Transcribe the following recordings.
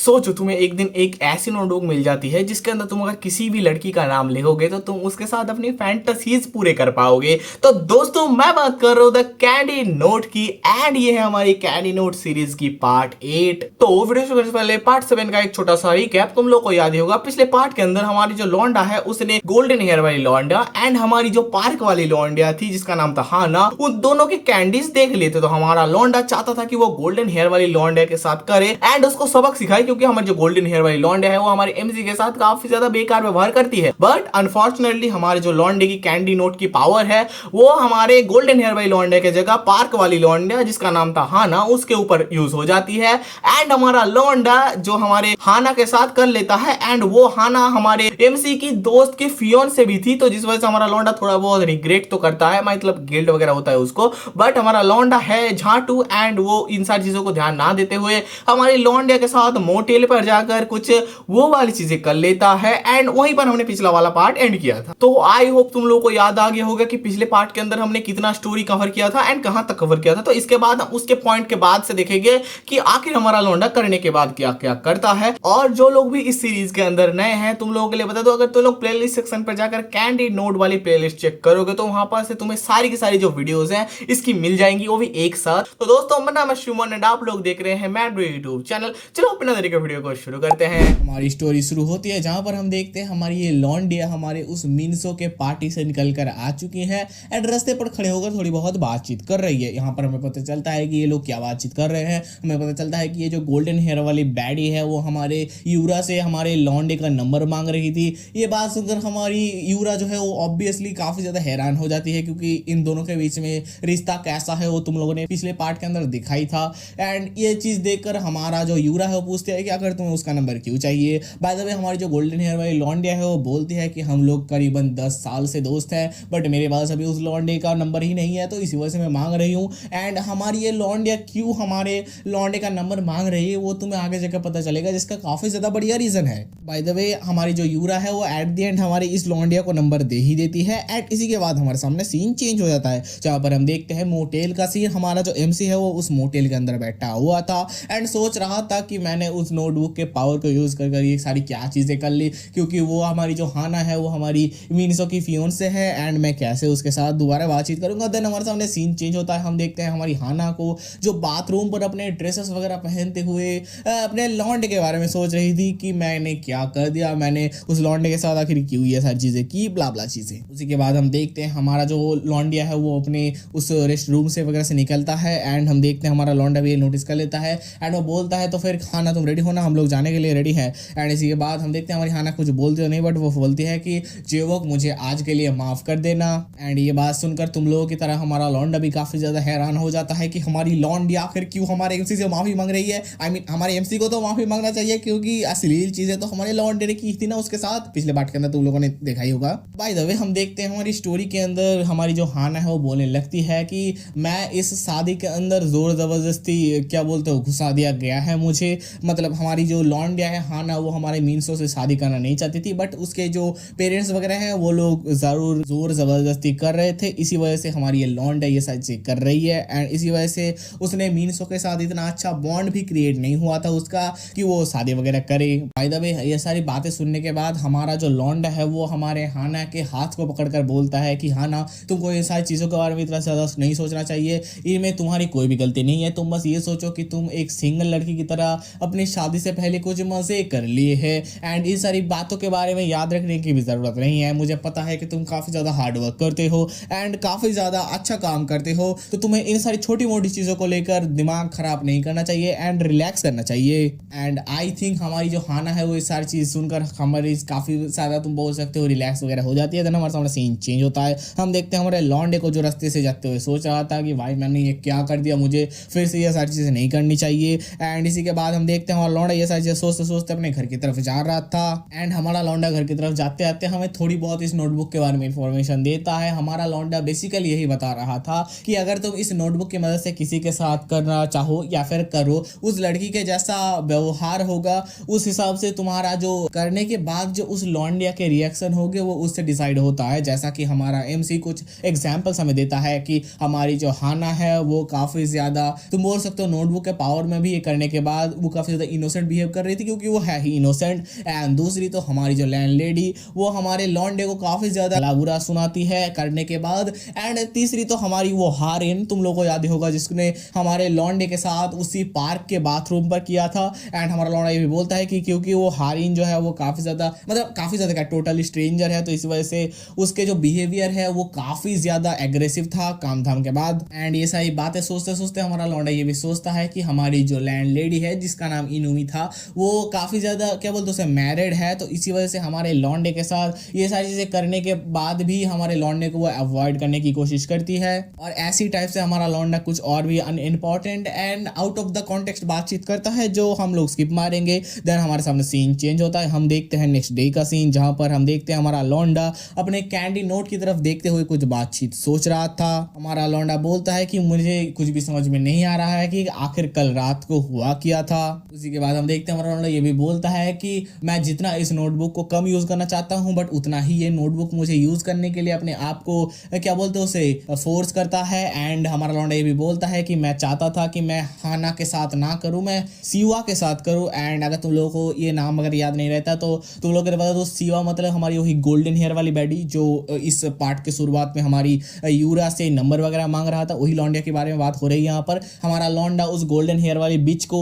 सोचो तुम्हें एक दिन एक ऐसी नोटबुक मिल जाती है जिसके अंदर तुम अगर किसी भी लड़की का नाम लिखोगे तो तुम उसके साथ अपनी फैंटेसीज पूरे कर पाओगे। तो दोस्तों मैं बात कर रहा हूं द कैंडी नोट की, एंड ये है हमारी कैंडी नोट सीरीज की पार्ट 8। तो वीडियो शुरू करने से पहले पार्ट 7 का एक छोटा सा रिकैप। तुम लोग को याद ही होगा पिछले पार्ट के अंदर हमारी जो लौंडा है उसने गोल्डन हेयर वाली लौंडा एंड हमारी जो पार्क वाली लौंडिया थी जिसका नाम था हाना, उन दोनों के कैंडीज देख लेते। तो हमारा लौंडा चाहता था कि वो गोल्डन हेयर वाली लौंडिया के साथ करे एंड उसको सबक सिखाए, क्योंकि हमारी जो गोल्डन हेयर वाली लौंडिया है वो हमारे एमसी के साथ काफी ज्यादा बेकार व्यवहार करती है। बट अनफॉर्चुनेटली हमारे जो लौंडे की कैंडी नोट की पावर है वो हमारे गोल्डन हेयर वाली लौंडिया की जगह पार्क वाली लौंडिया जिसका नाम था हाना उसके ऊपर यूज हो जाती है। एंड हमारा लौंडा जो हमारे हाना के साथ कर लेता है, एंड वो हाना हमारे एमसी की दोस्त के फियोन से भी थी, तो जिस वजह से हमारा लौंडा थोड़ा बहुत रिग्रेट तो करता है, मतलब गिल्ट वगैरह होता है उसको। बट हमारा लौंडा है झाटू एंड वो इन सारी चीजों को ध्यान ना देते हुए हमारी लौंडिया के साथ मोटेल पर जाकर कुछ वो वाली चीजें कर लेता है। एंड वहीं पर हमने पिछला वाला पार्ट एंड किया था। तो आई होप तुम लोगों को याद आ गया होगा कि पिछले पार्ट के अंदर हमने कितना स्टोरी कवर किया था एंड कहां तक कवर किया था। तो इसके बाद उसके पॉइंट के बाद से देखेंगे कि आखिर हमारा लौंडा करने के बाद क्या क्या करता है। और जो लोग भी इस सीरीज के अंदर नए हैं तुम लोगों के लिए बता दो, अगर तुम लोग प्लेलिस्ट सेक्शन पर जाकर कैंडी नोट वाली प्लेलिस्ट चेक करोगे तो वहां पर से तुम्हें सारी की सारी जो वीडियोस हैं इसकी मिल जाएंगी, वो भी एक साथ। तो दोस्तों मेरा नाम है शुमन एंड आप लोग देख रहे हैं मैड यूट्यूब चैनल। चलो बिना देरी के वीडियो को शुरू करते हैं। हमारी स्टोरी शुरू होती है जहां पर हम देखते हैं हमारी ये लौंडिया हमारे उस मिनसो के पार्टी से निकल कर आ चुकी है एंड रास्ते पर खड़े होकर थोड़ी बहुत बातचीत कर रही है। यहाँ पर हमें पता चलता है कि ये लोग क्या बातचीत कर रहे हैं। हमें पता चलता है कि ये जो गोल्डन हेयर वाली बैडी है वो हमारे यूरा से हमारे लौंडे का नंबर मांग रही थी। ये बात सुनकर हमारी यूरा जो है वो ऑब्वियसली काफी ज्यादा हैरान हो जाती है, क्योंकि इन दोनों के बीच में रिश्ता कैसा है वो तुम लोगों ने पिछले पार्ट के अंदर दिखाई था। एंड ये चीज देखकर हमारा जो यूरा है वो पूछते हैं कि आखिर तुम्हें उसका नंबर क्यों चाहिए। बाय द वे हमारी जो गोल्डन हेयर वाली लौंडिया है वो बोलती है कि हम लोग करीबन 10 साल से दोस्त हैं, बट मेरे पास अभी उस लौंडे का नंबर ही नहीं है, तो इसी वजह से मैं मांग रही हूँ। एंड हमारी ये लौंडिया क्यों हमारे लौंडे का नंबर मांग रही है वो तुम्हें आगे जाकर पता चलेगा, जिसका काफी ज्यादा बढ़िया रीजन है। बाय द वे हमारी जो यूरा है वो एट द एंड हमारी इस लौंडिया को नंबर दे ही देती है। एंड इसी के बाद हमारे सामने सीन चेंज हो जाता है जहां पर हम देखते हैं मोटेल का सीन। हमारा जो एमसी है वो उस मोटेल के अंदर बैठा हुआ था एंड सोच रहा था कि मैंने उस नोटबुक के पावर को यूज कर ये सारी क्या चीजें कर ली, क्योंकि वो हमारी जो हाना है वो हमारी मिनसो की फियोन से है एंड मैं कैसे उसके साथ दोबारा बातचीत करूंगा। देन हमारे सामने सीन चेंज होता है। हम देखते हैं हमारी हाना को जो बाथरूम पर अपने ड्रेसेस वगैरह पहनते हुए अपने लौंडे के बारे में सोच रही थी कि मैंने क्या कर दिया, मैंने उस लौंडे के साथ आखिर क्यों ये सारी चीजें की, ब्ला ब्ला चीजें। उसी के बाद हम देखते हैं हमारा जो लौंडिया है वो अपने उस रेस्ट रूम से वगैरह से निकलता है एंड हम देखते हैं हमारा लौंडा भी ये नोटिस कर लेता है एंड वो बोलता है तो फिर हाना तुम रेडी होना, हम लोग जाने के लिए रेडी है। एंड इसी के बाद हम देखते हैं हमारी हाना कुछ बोलती तो नहीं, बट वो बोलती है कि जेवोक मुझे आज के लिए माफ कर देना। एंड ये बात सुनकर तुम लोगों की तरह हमारा लौंडा भी काफी ज्यादा हैरान हो जाता है कि हमारी लौंडिया आखिर क्यों हमारे एमसी से माफी मांग रही है। आई मीन हमारे एमसी को तो माफी मांगना चाहिए, क्योंकि अश्लील चीजें तो हमारे लौंडे ने की थी ना उसके साथ, पिछले पार्ट के अंदर तुम लोगों ने देखा ही होगा। बाय द वे हम देखते हैं हमारी स्टोरी के अंदर हमारी जो हाना है वो बोलने लगती है कि मैं इस शादी के अंदर जोर जबरदस्ती क्या बोलते हो घुसा दिया गया है मुझे। मतलब हमारी जो लौंडिया है हाना वो हमारे मिनसो से शादी करना नहीं चाहती थी, बट उसके जो पेरेंट्स वगैरह हैं वो लोग जरूर जोर जबरदस्ती कर रहे थे, इसी वजह से हमारी ये लौंडिया ये सारी चीज कर रही है। एंड इसी वजह से उसने मिनसो के साथ इतना अच्छा बॉन्ड भी क्रिएट नहीं हुआ था उसका कि वो शादी वगैरह करे। बाय द वे ये सारी बातें सुनने के बाद हमारा जो लौंडा है वो हमारे हाना के हाथ को पकड़कर बोलता है कि हाना तुमको ये सारी चीजों के बारे में इतना ज्यादा नहीं सोचना चाहिए, इनमें तुम्हारी कोई भी गलती नहीं है। तुम बस ये सोचो कि तुम एक सिंगल लड़की की तरह अपनी शादी से पहले कुछ मजे कर लिए हैं एंड इन सारी बातों के बारे में याद रखने की भी जरूरत नहीं है। मुझे पता है कि तुम काफी ज्यादा हार्ड वर्क करते हो एंड काफी ज्यादा अच्छा काम करते हो, तो तुम्हें इन सारी छोटी मोटी चीजों को लेकर दिमाग खराब नहीं करना चाहिए एंड रिलैक्स करना चाहिए। एंड आई थिंक हमारी जो हाना है वो ये सारी चीज सुनकर हमारी काफी ज्यादा तुम बोल सकते हो रिलैक्स वगैरह हो जाती है। देन हमारे सामने सीन चेंज होता है। हम देखते हैं हमारे लौंडे को जो रास्ते से जाते हुए सोच रहा था कि भाई मैंने ये क्या कर दिया, मुझे फिर से ये सारी चीजें नहीं करनी चाहिए। एंड इसी के बाद हम देखते हैं हमारा लौंडा ये सारी चीजें सोचते सोचते अपने घर की तरफ जा रहा था एंड हमारा लौंडा घर की तरफ जाते आते हमें थोड़ी बहुत इस नोटबुक के बारे में इंफॉर्मेशन देता है। हमारा लौंडा बेसिकली यही बता रहा था कि अगर तुम इस नोटबुक की मदद से किसी के साथ करना चाहो या फिर करो, उस लड़की के जैसा व्यवहार होगा उस हिसाब से तुम्हारा जो करने के बाद जो उस लौंडिया के रिएक्शन होंगे वो उससे डिसाइड होता है। जैसा कि हमारा एमसी कुछ एग्जाम्पल्स हमें देता है कि हमारी जो हाना है वो काफी ज्यादा तुम बोल सकते हो नोटबुक के पावर में भी ये करने के बाद वो काफी ज्यादा इनोसेंट बिहेव कर रही थी क्योंकि वो है ही इनोसेंट। एंड दूसरी तो हमारी जो लैंडलेडी वो हमारे लॉन्डे को काफी ज्यादा बुरा सुनाती है करने के बाद। एंड तीसरी तो हमारी वो हारिन, तुम लोगों को याद होगा, जिसने हमारे लॉन्डे के साथ उसी पार्क के बाथरूम पर किया था। एंड हमारा लौंडा ये भी बोलता है कि क्योंकि वो हारिन जो है वो काफी ज्यादा क्या टोटली स्ट्रेंजर है, तो इस वजह से उसके जो बिहेवियर है वो काफी ज्यादा एग्रेसिव था काम धाम के बाद। एंड ये सारी बातें सोचते सोचते हमारा लौंडा ये भी सोचता है कि हमारी जो लैंडलेडी है जिसका नाम इनुमी था वो काफी ज्यादा क्या बोलते उसे मैरिड है, तो इसी वजह से हमारे लौंडे के साथ ये सारी चीजें करने के बाद भी हमारे लौंडे को वो अवॉइड करने की कोशिश करती है। और ऐसी टाइप से हमारा लौंडा कुछ और भी unimportant and out of the context बातचीत करता है जो हम लोग स्किप मारेंगे। देन हमारे सामने सीन चेंज होता है, हम देखते हैं नेक्स्ट डे का सीन जहां पर हम देखते हैं हमारा लौंडा अपने कैंडी नोट की तरफ देखते हुए कुछ बातचीत सोच रहा था। हमारा लौंडा बोलता है कि मुझे कुछ भी समझ में नहीं आ रहा है कि आखिर कल रात को हुआ क्या था। उसी के बाद हम देखते हैं हमारा लौंडा ये भी बोलता है कि मैं जितना इस नोटबुक को कम यूज करना चाहता हूं बट उतना ही ये नोटबुक मुझे यूज करने के लिए अपने आप को क्या बोलते हैं उसे फोर्स करता है। एंड हमारा लौंडा ये भी बोलता है कि मैं चाहता था कि मैं हाना के साथ ना करूं, मैं सीवा के साथ करूं। एंड अगर तुम लोगों को ये नाम अगर याद नहीं रहता तो तुम लोग बता दो, सीवा मतलब हमारी वही गोल्डन हेयर वाली बैडी जो इस पार्ट के शुरुआत में हमारी यूरा से नंबर वगैरह मांग रहा था, वही लौंडिया के बारे में बात हो रही है यहाँ पर। हमारा लौंडा उस गोल्डन हेयर वाली बिच को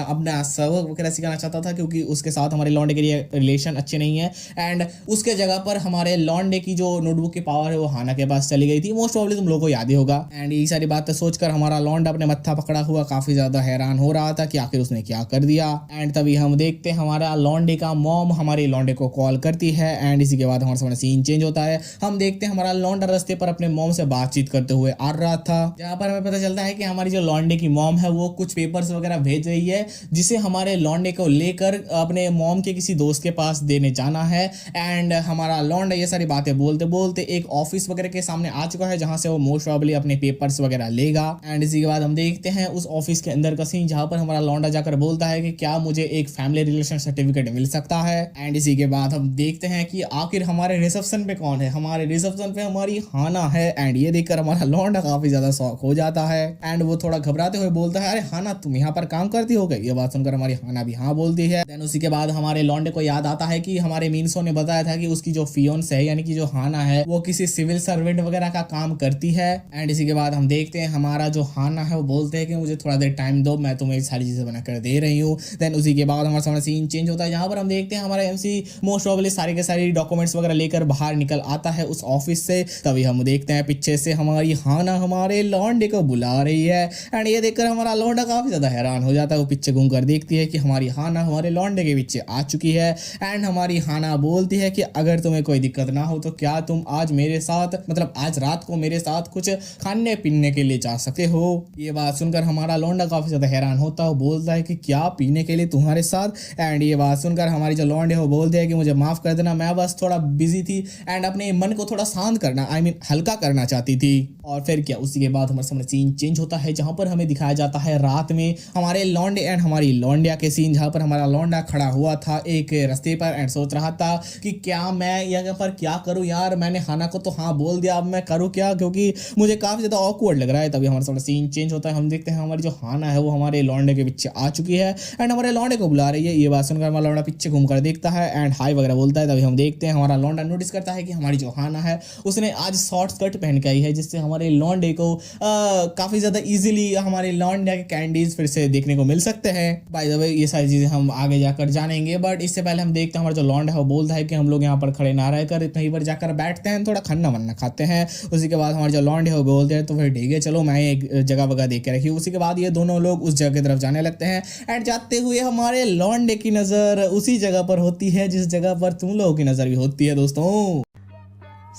अपना सबक वगैरह सिखाना चाहता था क्योंकि उसके साथ हमारे लौंडे के लिए रिलेशन अच्छे नहीं है। एंड उसके जगह पर हमारे लौंडे की जो नोटबुक की पावर है वो हाना के पास चली गई थी, मोस्ट प्रॉब्ली तुम लोगों को याद ही होगा। एंड ये सारी बातें सोचकर हमारा लौंडा अपने मत्था पकड़ा हुआ काफी ज्यादा हैरान हो रहा था कि आखिर उसने क्या कर दिया। एंड तभी हम देखते हैं हमारा लौंडे का मॉम हमारे लौंडे को कॉल करती है। एंड इसी के बाद हमारे सामने सीन चेंज होता है, हम देखते हैं हमारा लौंडा रास्ते पर अपने मॉम से बातचीत करते हुए आ रहा था, जहां पर हमें पता चलता है कि हमारी जो लौंडे की मॉम है वो कुछ पेपर्स वगैरह भेज रही है जिसे हमारे लौंडे को लेकर अपने मॉम के किसी दोस्त के पास देने जाना है। एंड हमारा लौंडा ये सारी बातें बोलते बोलते एक ऑफिस वगैरह के सामने आ चुका है जहां से वो मोस्ट प्रॉब्ली अपने पेपर्स वगैरह लेगा। एंड इसी के बाद हम देखते हैं उस ऑफिस के अंदर का सीन जहां पर हमारा लौंडा जाकर बोलता है कि क्या मुझे एक फैमिली रिलेशन सर्टिफिकेट मिल सकता है। एंड इसी के बाद हम देखते हैं कि आखिर हमारे रिसेप्शन पे कौन है, हमारे रिसेप्शन पे हमारी हाना है। एंड ये देखकर हमारा लौंडा काफी ज्यादा शौक हो जाता है। एंड वो थोड़ा घबराते हुए बोलता है, अरे हाना तुम यहाँ पर काम करती हो गई? ये बात सुनकर हमारी हाना भी हाँ बोलती है। देन उसी के बाद हमारे लौंडे को याद आता है कि हमारे मीनसो ने बताया था कि उसकी जो फियोन्स है यानी कि जो हाना है वो किसी सिविल सर्वेंट वगैरह का काम करती है। एंड इसी के बाद हम देखते हैं हमारा जो हाना है वो बोलते हैं कि मुझे थोड़ा देर टाइम दो, मैं तुम्हें सारी चीजें बनाकर दे रही हूँ। देन उसी के बाद हमारे सामने सीन चेंज होता है जहां पर हम देखते हैं हमारा एमसी मोस्ट प्रॉब्ली सारे के सारी डॉक्यूमेंट्स वगैरह लेकर बाहर निकल आता है उस ऑफिस से। तभी हम देखते हैं पीछे से हमारी हाना हमारे लौंडे को बुला रही है। एंड ये देखकर हमारा लौंडा काफी ज्यादा हैरान हो जाता है, वो पीछे घूम कर देखती है कि हमारी हाना हमारे लौंडे के पीछे आ चुकी है। एंड हमारी हाना बोलती है कि अगर तुम्हें कोई दिक्कत ना हो तो क्या तुम आज मेरे साथ मतलब आज रात को मेरे साथ कुछ खाने पीने के लिए जा सकते हो। ये बात सुनकर हमारा लौंडा काफी ज्यादा हैरान होता है, बोलता है कि क्या पीने के लिए तुम्हारे साथ। एंड ये बात सुनकर हमारी जो लौंडे हो बोलते हैं कि मुझे माफ कर देना, मैं बस थोड़ा बिजी थी एंड अपने मन को थोड़ा शांत करना हल्का करना चाहती थी। और फिर क्या उसी के बाद हमारे सामने सीन चेंज होता है जहां पर हमें दिखाया जाता है रात में हमारे लौंडे एंड हमारी लौंडिया के सीन, जहां पर हमारा लौंडा खड़ा हुआ था एक रास्ते पर एंड सोच रहा था कि क्या मैं यहाँ पर क्या करूं यार, मैंने हाना को तो हाँ बोल दिया, अब मैं करूं क्या क्योंकि मुझे काफी ज्यादा ऑकवर्ड लग रहा है। तभी हमारे सामने सीन चेंज होता है, हम देखते हैं हमारी जो हाना है वो हमारे लौंडे के पीछे आ चुकी है एंड हमारे लौंडे को बुला रही है। ये बात सुनकर हमारा लौंडा पीछे घूमकर देखता है एंड हाई वगैरह बोलता है। तभी हम देखते हैं हमारा लौंडा नोटिस करता है कि हमारी जो हाना है उसने आज शॉर्ट स्कर्ट पहन के आई है, जिससे हमारे लौंडे को काफी ज्यादा इजीली हमारे लौंडे के कैंडीज फिर से देखने को मिल सकते हैं। बाय द वे ये सारी चीजें हम आगे जाकर जानेंगे, बट इससे पहले हम देखते हैं हमारा जो लौंडा है वो बोलता है कि हम लोग यहाँ पर खड़े ना रहकर कहीं पर जाकर बैठते हैं, थोड़ा खाना वन्ना खाते हैं। उसी के बाद हमारे जो लौंडे है वो बोलते हैं तो फिर ठीक है चलो मैं एक जगह वगह देख के रखी। उसी के बाद ये दोनों लोग उस जगह की तरफ जाने लगते हैं एंड जाते हुए हमारे लौंडे की नजर उसी जगह पर होती है जिस जगह पर तुम लोगों की नजर भी होती है। दोस्तों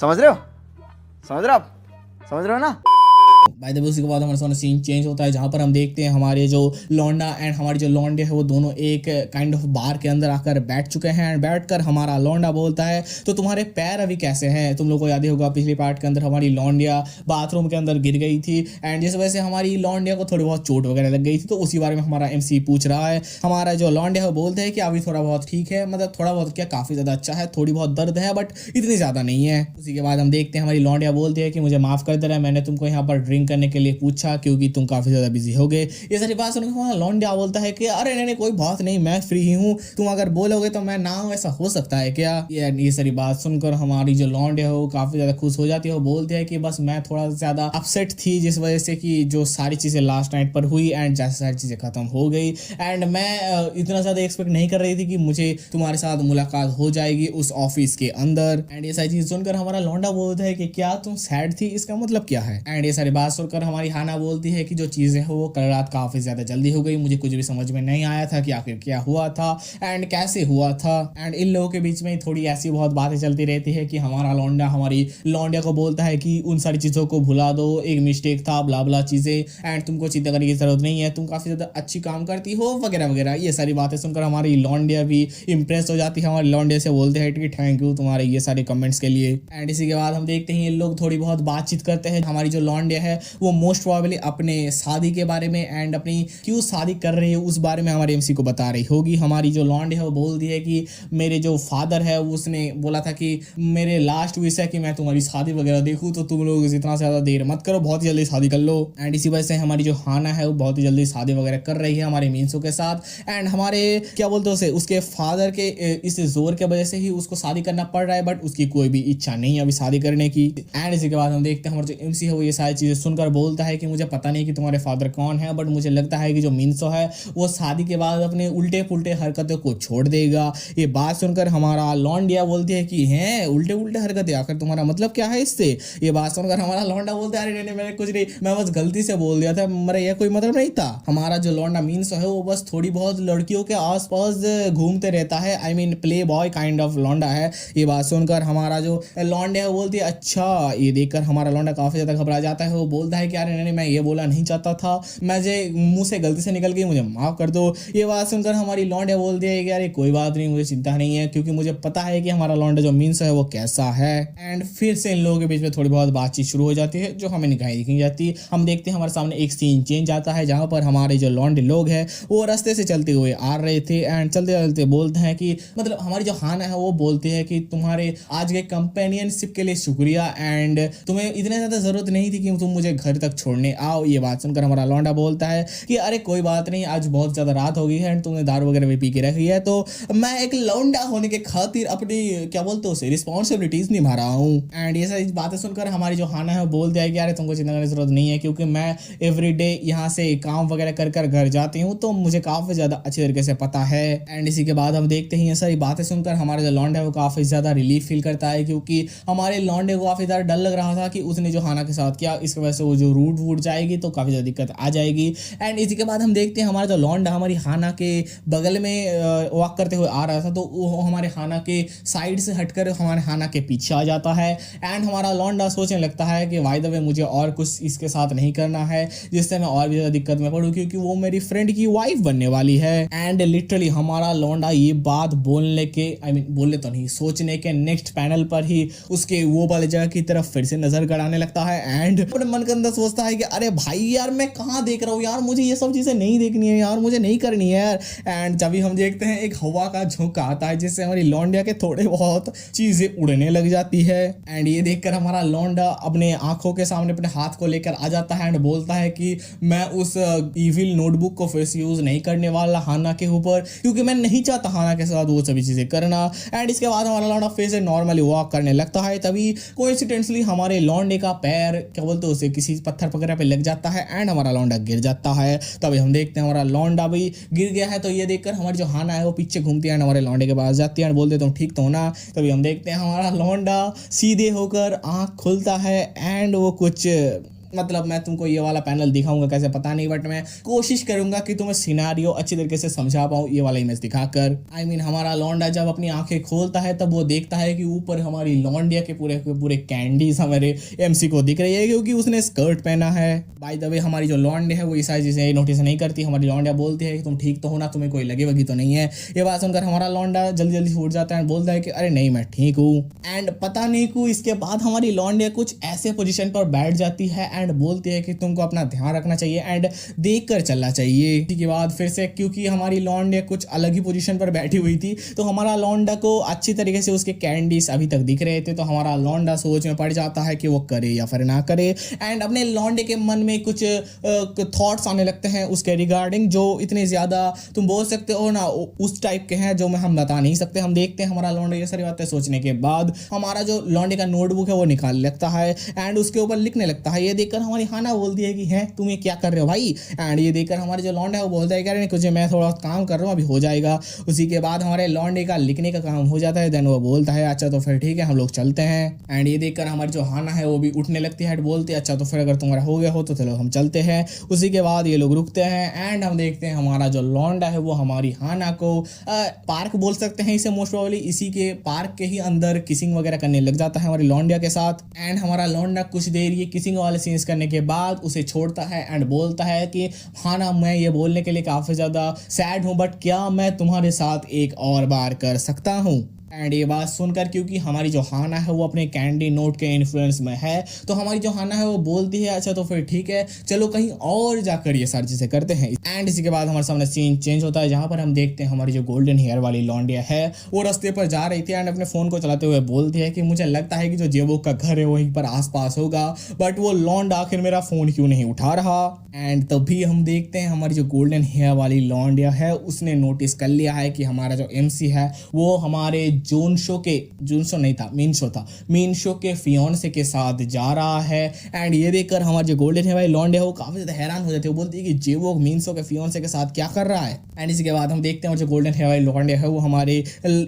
समझ रहे हो, समझ रहे हो आप, समझ रहे हो ना। बाय द वे उसके बाद हमारे सामने सीन चेंज होता है जहां पर हम देखते हैं हमारे जो लौंडा एंड हमारी जो लौंडे है वो दोनों एक काइंड ऑफ बार के अंदर आकर बैठ चुके हैं एंड बैठकर हमारा लौंडा बोलता है तो तुम्हारे पैर अभी कैसे हैं। तुम लोग को याद ही होगा पिछली पार्ट के अंदर हमारी लौंडिया बाथरूम के अंदर गिर गई थी एंड जिस वजह से हमारी लौंडिया को थोड़ी बहुत चोट वगैरह लग गई थी, तो उसी बारे में हमारा एमसी पूछ रहा है। हमारा जो लौंडिया है वो बोलते हैं कि अभी थोड़ा बहुत ठीक है, मतलब थोड़ा बहुत क्या काफी ज्यादा अच्छा है, थोड़ी बहुत दर्द है बट इतनी ज्यादा नहीं है। उसी के बाद हम देखते हैं हमारी लौंडिया बोलती है कि मुझे माफ कर दे रहा है, मैंने तुमको यहाँ पर ड्रिंक करने के लिए पूछा क्योंकि तुम काफी ज्यादा बिजी हो गए। ये सारी बात सुनकर हमारा लौंडिया बोलता है कि अरे नहीं कोई बात नहीं, मैं फ्री ही हूँ, तुम अगर बोलोगे तो मैं ना हूँ, ऐसा हो सकता है क्या। ये सारी बात सुनकर हमारी जो लौंडिया है वो काफी ज्यादा खुश हो जाती है। वो बोलती है कि बस मैं थोड़ा ज्यादा अपसेट थी जिस वजह से कि जो सारी चीजें लास्ट नाइट पर हुई एंड जैसे सारी चीजें खत्म हो गई एंड मैं इतना ज्यादा एक्सपेक्ट नहीं कर रही थी कि मुझे तुम्हारे साथ मुलाकात हो जाएगी उस ऑफिस के अंदर। एंड ये सारी चीज सुनकर हमारा लौंडा बोलता है कि क्या तुम सैड थी, इसका मतलब क्या है। एंड ये सारी बात सुनकर हमारी हाना बोलती है कि जो चीजें हैं वो कल रात काफी ज्यादा जल्दी हो गई, मुझे कुछ भी समझ में नहीं आया था कि आखिर क्या हुआ था एंड कैसे हुआ था। एंड इन लोगों के बीच में थोड़ी ऐसी बहुत बातें चलती रहती है कि हमारा लौंडा हमारी लौंडिया को बोलता है कि उन सारी चीजों को भुला दो, एक मिस्टेक था, ब्ला ब्ला चीजें, एंड तुमको चिंता करने की जरूरत नहीं है, तुम काफी ज्यादा अच्छी काम करती हो वगैरह वगैरह। ये सारी बातें सुनकर हमारी लौंडिया भी इंप्रेस हो जाती है। हमारी लौंडिया से बोलते हैं कि थैंक यू तुम्हारे ये सारे कमेंट्स के लिए। एंड इसी के बाद हम देखते हैं ये लोग थोड़ी बहुत बातचीत करते हैं। हमारी जो लौंडिया है वो मोस्ट प्रोबेबली अपने शादी के बारे में एंड अपनी क्यों शादी कर रही है उस बारे में हमारे एमसी को बता रही होगी। हमारी जो लौंडिया है वो बोलती है कि मेरे जो फादर है उसने बोला था कि मेरे लास्ट विश है कि मैं तुम्हारी शादी वगैरह देखूं, तो तुम लोग इतना ज्यादा देर मत करो, बहुत ही जल्दी शादी कर लो। एंड इसी वजह से हमारी जो हाना है वो बहुत ही जल्दी शादी वगैरह कर रही है हमारे मीनसो के साथ। एंड हमारे क्या बोलते हैं उसे, उसके फादर के इस जोर के वजह से ही उसको शादी करना पड़ रहा है, बट उसकी कोई भी इच्छा नहीं है अभी शादी करने की। एंड इसी के बाद हम देखते हैं हमारा जो एमसी है वो ये सारी चीजें सुनकर बोलता है कि मुझे पता नहीं कि तुम्हारे फादर कौन है, बट मुझे लगता है कि जो मीनसो है वो शादी के बाद अपने उल्टे पुल्टे हरकतों को छोड़ देगा। ये बात सुनकर हमारा लौंडिया बोलती है कि हैं उल्टे उल्टे हरकतें, आखिर तुम्हारा मतलब क्या है इससे। ये बात सुनकर हमारा लौंडा बोलता है अरे नहीं मैंने कुछ नहीं, मैं बस गलती से बोल दिया था, मेरा यह कोई मतलब नहीं था। हमारा जो लौंडा मीनसो है वो बस थोड़ी बहुत लड़कियों के आसपास घूमते रहता है, I mean play boy kind of लौंडा है। ये बात सुनकर हमारा जो लौंडा है वो बोलती है अच्छा। ये देखकर हमारा लौंडा काफी ज्यादा घबरा जाता है। वो बोलता है कि अरे नहीं मैं ये बोला नहीं चाहता था, मैं जे मुंह से गलती से निकल गई, मुझे माफ कर दो। ये बात सुनकर हमारी लौंडा बोलती है कि अरे कोई बात नहीं, मुझे चिंता नहीं है क्योंकि मुझे पता है कि हमारा लौंडा जो मीनसो है वो कैसा है। एंड फिर से इन लोगों के बीच में थोड़ी बहुत बातचीत शुरू हो जाती है जो हमें निगाहें दिखी जाती है। हम देखते हैं हमारे सामने एक सीन चेंज आता है जहां पर हमारे जो लौंडे लोग हैं वो रास्ते से चलते हुए आ रहे थे एंड चलते चलते बोलते हैं कि मतलब हमारी जो हाना है वो बोलती है कि तुम्हारे आज के कंपेनियनशिप के लिए शुक्रिया एंड तुम्हें इतने ज्यादा जरूरत नहीं थी कि तुम मुझे घर तक छोड़ने आओ। ये बात सुनकर हमारा लौंडा बोलता है कि अरे कोई बात नहीं, आज बहुत ज्यादा रात हो गई है एंड तुमने दारू वगैरह भी पी के रखी है, तो मैं एक लौंडा होने के खातिर अपनी क्या बोलते हो उसे रिस्पॉन्सिबिलिटीज निभा रहा हूँ। एंड ये सारी बातें सुनकर हमारी जो हाना है बोलते हैं कि अरे तुमको चिंता करने की जरूरत नहीं है क्योंकि मैं एवरीडे यहाँ से काम वगैरह कर कर घर जाती हूँ तो मुझे काफी ज्यादा अच्छी तरीके से पता है। एंड इसी के बाद हम देखते हैं ये सारी बातें सुनकर हमारा जो लौंडा है वो काफी ज्यादा रिलीफ फील करता है क्योंकि हमारे लौंडे को काफी ज्यादा डर लग रहा था कि उसने जो हाना के साथ किया इसकी वजह से वो जो रूट वूट जाएगी तो काफी ज्यादा दिक्कत आ जाएगी। एंड इसी के बाद हम देखते हैं हमारा जो लौंडा हमारी हाना के बगल में वॉक करते हुए आ रहा था तो वो हमारे हाना के साइड से हटकर हमारे हाना के पीछे आ जाता है। एंड हमारा लौंडा सोचने लगता है कि बाय द वे मुझे और कुछ इसके साथ नहीं करना है जिससे मैं और भी ज्यादा दिक्कत में पड़ूं क्योंकि वो मेरी फ्रेंड की वाइफ बनने वाली है। एंड लिटरली हमारा लौंडा ये बात बोलने के बोलने तो नहीं, सोचने के नेक्स्ट पैनल पर ही उसके वो वाले जगह की तरफ फिर से नजर गड़ाने लगता है एंड अपने मन के अंदर सोचता है कि अरे भाई यार मैं कहाँ देख रहा हूँ यार, मुझे ये सब चीजें नहीं देखनी है यार, मुझे नहीं करनी है यार। एंड जब भी हम देखते हैं एक हवा का झोंका आता है जिससे हमारी लौंडिया के थोड़े बहुत चीजें उड़ने लग जाती है। एंड ये देखकर हमारा लौंडा अपने आंखों के सामने अपने हाथ को लेकर आ जाता है एंड बोलता है कि मैं उस इविल नोटबुक को फिर से यूज नहीं करने वाला हाना के ऊपर क्योंकि मैं नहीं चाहता हाना के साथ वो सभी चीजें करना। एंड इसके बाद हमारा लौंडा फिर से नॉर्मली वॉक करने लगता है, तभी कोइंसिडेंटली हमारे लौंडे का पैर क्या बोलते हैं उसे किसी पत्थर वगैरह पे लग जाता है एंड हमारा लौंडा गिर जाता है। तभी हम देखते हैं हमारा लौंडा भी गिर गया है तो ये देखकर हमारी जो हाना है वो पीछे घूमती है हमारे लौंडे के पास जाती है एंड बोलते तुम ठीक तो हो ना। तभी हम देखते हैं हमारा लौंडा सीधे होकर आँख खुलता है एंड वो कुछ मतलब मैं तुमको ये वाला पैनल दिखाऊंगा कैसे पता नहीं, बट मैं कोशिश करूंगा कि तुम्हें सिनारियो अच्छी तरीके से समझा पाऊँ ये वाला इमेज दिखाकर। आई मीन हमारा लौंडा जब अपनी आंखें खोलता है तब वो देखता है कि ऊपर हमारी लौंडिया के पूरे कैंडीज हमारे एमसी को दिख रही है क्योंकि उसने स्कर्ट पहना है। बाय द वे हमारी जो लौंडे है वो ये सारी चीजें नोटिस नहीं करती। हमारी लौंडिया बोलती है कि तुम ठीक तो हो ना, तुम्हें कोई लगे वगी तो नहीं है। ये बात सुनकर हमारा लौंडा जल्दी जल्दी उठ जाता है, बोलता है कि अरे नहीं मैं ठीक हूँ। एंड पता नहीं क्यों इसके बाद हमारी लौंडिया कुछ ऐसे पोजीशन पर बैठ जाती है एंड बोलती है कि तुमको अपना ध्यान रखना चाहिए एंड देख कर चलना चाहिए। इसी के बाद फिर से क्योंकि हमारी लॉन्डा कुछ अलग ही पोजीशन पर बैठी हुई थी तो हमारा लॉन्डा को अच्छी तरीके से उसके कैंडीज अभी तक दिख रहे थे, तो हमारा लॉन्डा सोच में पड़ जाता है कि वो करे या फिर ना करे। एंड अपने लॉन्डे के मन में कुछ थॉट्स आने लगते हैं उसके रिगार्डिंग, जो इतने ज़्यादा तुम बोल सकते हो ना उस टाइप के हैं जो हम बता नहीं सकते। हम देखते हैं हमारा लॉन्डा ये सारी बातें सोचने के बाद हमारा जो लॉन्डे का नोटबुक है वो निकाल लगता है एंड उसके ऊपर लिखने लगता है। ये देखकर हमारी हाना बोलती है कि है तुम ये क्या कर रहे हो भाई। एंड ये देखकर हमारे जो लॉन्डा है वो बोलता है कि कुछ मैं थोड़ा काम कर रहा हूँ अभी हो जाएगा। उसी के बाद हमारे लॉन्डे का लिखने का काम हो जाता है। देन वो बोलता है अच्छा तो फिर ठीक है हम लोग चलते हैं। एंड ये देखकर हमारी जो हाना है वो भी उठने लगती है, बोलते हैं अच्छा तो फिर अगर तुम्हारा हो गया हो तो चलो हम चलते हैं। उसी के बाद ये लोग रुकते हैं एंड हम देखते हैं हमारा जो लॉन्डा है वो हमारी हाना को पार्क बोल सकते हैं इसे मोस्ट प्रोबेबली, इसी के पार्क के ही अंदर किसिंग वगैरह करने लग जाता है हमारी लॉन्डिया के साथ। एंड हमारा लॉन्डा कुछ देर ये किसिंग वाले सीन्स करने के बाद उसे छोड़ता है एंड बोलता है कि हाना मैं ये बोलने के लिए काफ़ी ज़्यादा सैड हूँ बट क्या मैं तुम्हारे साथ एक और बार कर सकता हूँ। एंड ये बात सुनकर क्योंकि हमारी जो हाना है वो अपने कैंडी नोट के इन्फ्लुएंस में है तो हमारी जो हाना है वो बोलती है अच्छा तो फिर ठीक है चलो कहीं और जाकर ये सारी चीज़ें करते हैं। एंड इसी के बाद हमारे सामने सीन चेंज होता है जहाँ पर हम देखते हैं हमारी जो गोल्डन हेयर वाली लॉन्डिया है वो रास्ते पर जा रही थी एंड अपने फ़ोन को चलाते हुए बोलती है कि मुझे लगता है कि जो जेबोक का घर है वहीं पर आसपास होगा बट वो लॉन्ड आखिर मेरा फ़ोन क्यों नहीं उठा रहा। एंड तभी हम देखते हैं हमारी जो गोल्डन हेयर वाली लॉन्डिया है उसने नोटिस कर लिया है कि हमारा जो MC है वो हमारे जून शो के फियोन्से के साथ जा रहा है। एंड ये देखकर हमारे जो गोल्डन हेयर वाली लॉन्डिया है वो काफ़ी ज़्यादा हैरान हो जाती है, वो बोलती है कि जेबोक मीनशो के फियोन्से के साथ क्या कर रहा है। एंड इसके बाद हम देखते हैं जो गोल्डन हेयर वाली लॉन्डिया है वो हमारे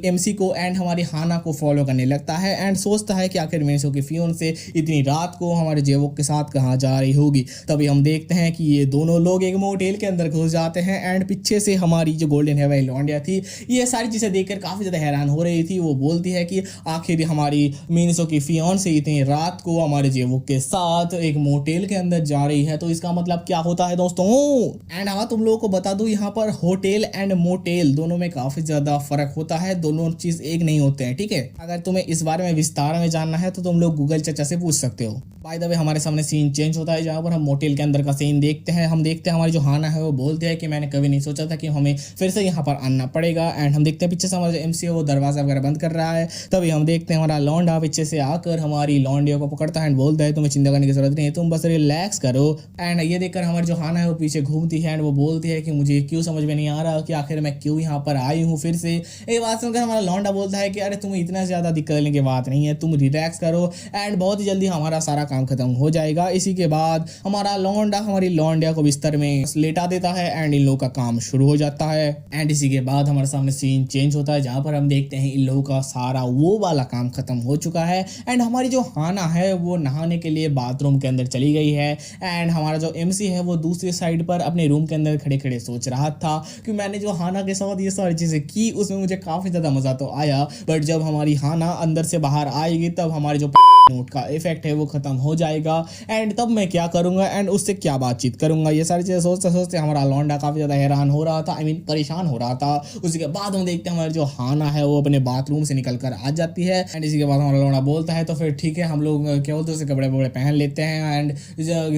MC को एंड हमारी हाना को फॉलो करने लगता है एंड सोचता है कि आखिर मीनशो की फियोन्से इतनी रात को हमारे जेबोक के साथ कहाँ जा रही होगी। तभी हम देखते हैं कि ये दोनों लोग एक मोटेल के अंदर घुस जाते हैं एंड पीछे से हमारी जो गोल्डन हेयर वाली लॉन्डिया थी ये सारी चीज़ें देखकर काफ़ी ज़्यादा हैरान हो रही थी। वो बोलती है कि आखिर हमारी मीनशो की फियोन्से इतनी रात को हमारे जेबोक के साथ एक मोटेल के अंदर जा रही है तो इसका मतलब क्या होता है दोस्तों। एंड हाँ तुम लोगों को बता दूं यहाँ पर होटल एंड मोटेल दोनों में काफ़ी ज़्यादा फर्क होता है, दोनों चीज़ एक नहीं होते हैं, ठीक है। अगर तुम्हें इस बारे में विस्तार में जानना है तो तुम लोग गूगल चाचा से पूछ सकते हो। बाय द वे हमारे सामने सीन चेंज होता है जहाँ पर हम मोटेल के अंदर का सीन देखते हैं। हम देखते हैं हमारी जो हाना है वो बोलते हैं कि मैंने कभी नहीं सोचा था कि हमें फिर से यहाँ पर आना पड़ेगा। एंड हम देखते हैं पीछे से हमारा जो MC है वो दरवाजा वगैरह बंद कर रहा है। तभी हम देखते हैं हमारा लॉन्डा पीछे से आकर हमारी लॉन्डिया को पकड़ता है एंड बोलता है तुम्हें चिंता करने की जरूरत नहीं है, तुम बस रिलैक्स करो। एंड ये देखकर हमारी जो हाना है वो पीछे घूमती है एंड वो बोलती है कि मुझे क्यों समझ में नहीं आ रहा कि आखिर मैं क्यों यहाँ पर आई हूँ फिर से। ये बात सुनकर हमारा लॉन्डा बोलता है कि अरे तुम्हें इतना ज़्यादा दिक्कत करने की बात नहीं है, तुम रिलैक्स करो एंड बहुत ही जल्दी हमारा सारा काम खत्म हो जाएगा। इसी के बाद हमारा लॉन्डा हमारी लॉन्डिया को बिस्तर में लेटा देता है एंड इन लोगों का काम शुरू हो जाता है। एंड इसी के बाद हमारे सामने सीन चेंज होता है जहाँ पर हम देखते हैं इन लोगों का सारा वो वाला काम खत्म हो चुका है एंड हमारी जो हाना है वो नहाने के लिए बाथरूम के अंदर चली गई है। एंड हमारा जो MC है वो दूसरी साइड पर अपने रूम के अंदर खड़े खड़े सोच रहा था कि मैंने जो हाना के साथ ये सारी चीज़ें की उसमें मुझे काफ़ी ज़्यादा मज़ा तो आया बट जब हमारी हाना अंदर से बाहर आएगी तब हमारी जो नोट का इफेक्ट है वो खत्म हो जाएगा एंड तब मैं क्या करूंगा एंड उससे क्या बातचीत करूंगा। ये सारी चीज़ें सोचते सोचते हमारा लॉन्डा काफ़ी ज़्यादा हैरान हो रहा था, परेशान हो रहा था। उसी के बाद हम देखते हैं हमारी जो हाना है वो अपने बाथरूम से निकल कर आ जाती है एंड इसी के बाद हमारा लॉन्डा बोलता है तो फिर ठीक है हम लोग क्या बोलते हैं उसे कपड़े वपड़े पहन लेते हैं एंड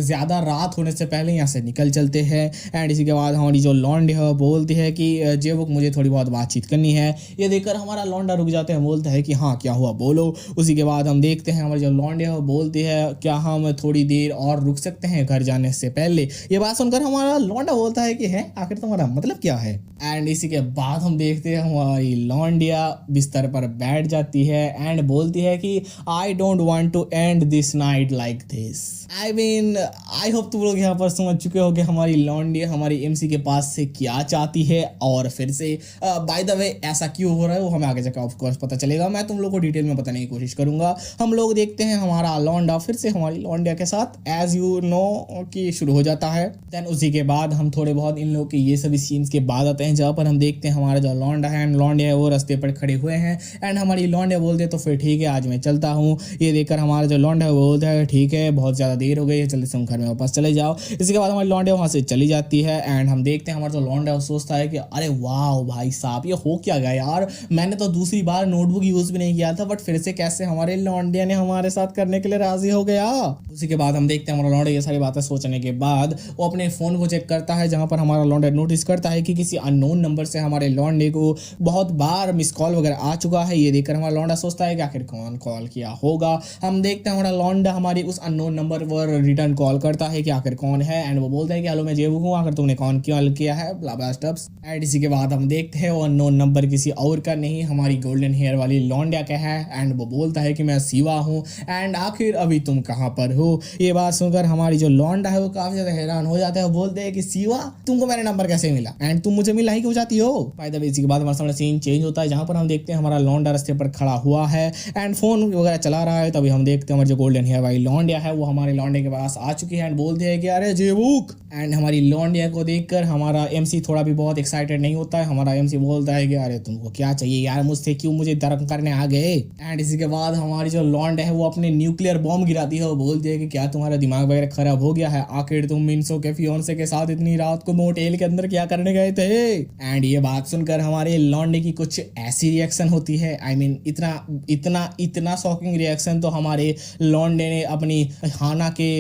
ज़्यादा रात होने से पहले यहाँ से निकल चलते हैं। एंड इसी के बाद हमारी जो लॉन्डी है वो बोलती है कि जेबुक मुझे थोड़ी बहुत बातचीत करनी है। ये देखकर हमारा लॉन्डा रुक जाते हैं, बोलता है कि हाँ क्या हुआ बोलो। उसी के बाद हम देखते हैं हमारी जो लॉन्डी है वो बोलती है क्या हम थोड़ी देर और रुक सकते हैं घर जाने से पहले। ये बात सुनकर हमारा लॉन्डा बोलता है कि है आखिर तुम्हारा मतलब क्या है। एंड इसी के बाद हम देखते हैं हमारी लॉन्डिया बिस्तर पर बैठ जाती है एंड बोलती है कि I don't want to end this night like this. I hope तुम लोग यहाँ पर समझ चुके हो कि हमारी लॉन्डिया हमारी MC के पास से क्या चाहती है और फिर से बाय द वे ऐसा क्यों हो रहा है वो हमें आगे जाकर ऑफकोर्स पता चलेगा। मैं तुम लोग को डिटेल में बताने की कोशिश करूंगा। हम लोग देखते हैं हमारा लॉन्डा फिर से हमारी लॉन्डिया के साथ एज यू नो कि शुरू हो जाता है। देन उसी के बाद हम थोड़े बहुत इन लोग के ये सभी सीन्स के बाद आते हैं जहाँ पर हम देखते हैं हमारा जो लॉन्डा है एंड लॉन्डिया है वो रास्ते पर खड़े हुए हैं। एंड हमारी लौंडे बोलते तो फिर ठीक है आज मैं चलता हूँ। ये देखकर हमारा जो लौंडा है वो बोलता है ठीक है बहुत ज़्यादा देर हो गई है, जल्दी से घर में वापस चले जाओ। इसके बाद हमारी लौंडे वहाँ से चली जाती है। एंड हम देखते हैं हमारा जो लौंडा है वो सोचता है कि अरे वाह भाई साहब ये हो क्या गया यार, मैंने तो दूसरी बार नोटबुक यूज़ भी नहीं किया था बट फिर से कैसे हमारे लौंडे ने हमारे साथ करने के लिए राजी हो गया। उसी के बाद हम देखते हैं हमारा लौंडा ये सारी बातें सोचने के बाद वो अपने फ़ोन को चेक करता है, जहाँ पर हमारा लौंडा नोटिस करता है कि किसी अननोन नंबर से हमारे लौंडे को बहुत बार मिस कॉल वगैरह आ चुका है। ये देखकर हमारा लौंडा सोचता है कि आखिर कौन कॉल किया होगा। हम देखते हैं हमारा लौंडा हमारी उस अननोन नंबर पर रिटर्न कॉल करता है कि आखिर कौन है। एंड वो बोलता है कि हेलो मैं जेबू हूँ, आखिर तुमने कौन कॉल किया है, ब्ला ब्ला स्टफ्स। एंड इसी के बाद हम देखते हैं वो अननोन नंबर किसी और का नहीं हमारी गोल्डन हेयर वाली लौंडिया का है। एंड वो बोलता है कि मैं शिवा हूँ एंड आखिर अभी तुम कहाँ पर हो। ये बात सुनकर हमारी जो लौंडा है वो काफी ज्यादा हैरान हो जाता है। वो बोलते हैं कि शिवा तुमको मेरा नंबर कैसे मिला एंड तुम मुझे मिला ही क्यों जाती हो। बाय द वे इसी के बाद हमारा सामने सीन चेंज होता है, जहाँ पर हम देखते हैं हमारा लौंडा रास्ते पर खड़ा हुआ है एंड फोन वगैरह चला रहा है। तभी हम देखते हैं हमारी जो गोल्डन हेयर वाली लौंडिया है वो हमारे लौंडे के पास आ चुकी है एंड बोलते हैं कि अरे जेबूक। एंड हमारी लौंडिया को देखकर हमारा एमसी थोड़ा भी बहुत एक्साइटेड नहीं होता है। हमारा एमसी बोलता है कि अरे तुमको क्या चाहिए यार मुझसे, क्यों मुझे दर्द करने आ गए। एंड इसी के बाद हमारी जो लौंड है वो अपने न्यूक्लियर बॉम्ब गिराती है। वो बोलती है कि क्या तुम्हारा दिमाग वगैरह खराब हो गया है, आखिर तुम मिनसो के फियोंसे के साथ इतनी रात को मोटेल के अंदर क्या करने गए थे। एंड ये बात सुनकर हमारे लौंडे की कुछ ऐसी रिएक्शन होती है, आई मीन इतना इतना इतना शॉकिंग रिएक्शन तो हमारे लौंडे ने अपनी हाना के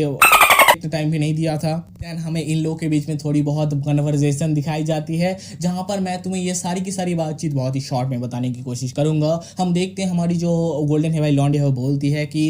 टाइम भी नहीं दिया था। देन हमें इन लोगों के बीच में थोड़ी बहुत कन्वर्सेशन दिखाई जाती है, जहां पर मैं तुम्हें ये सारी की सारी बातचीत बहुत ही शॉर्ट में बताने की कोशिश करूंगा। हम देखते हैं हमारी जो गोल्डन हेयर वाली लौंडी है वो बोलती है कि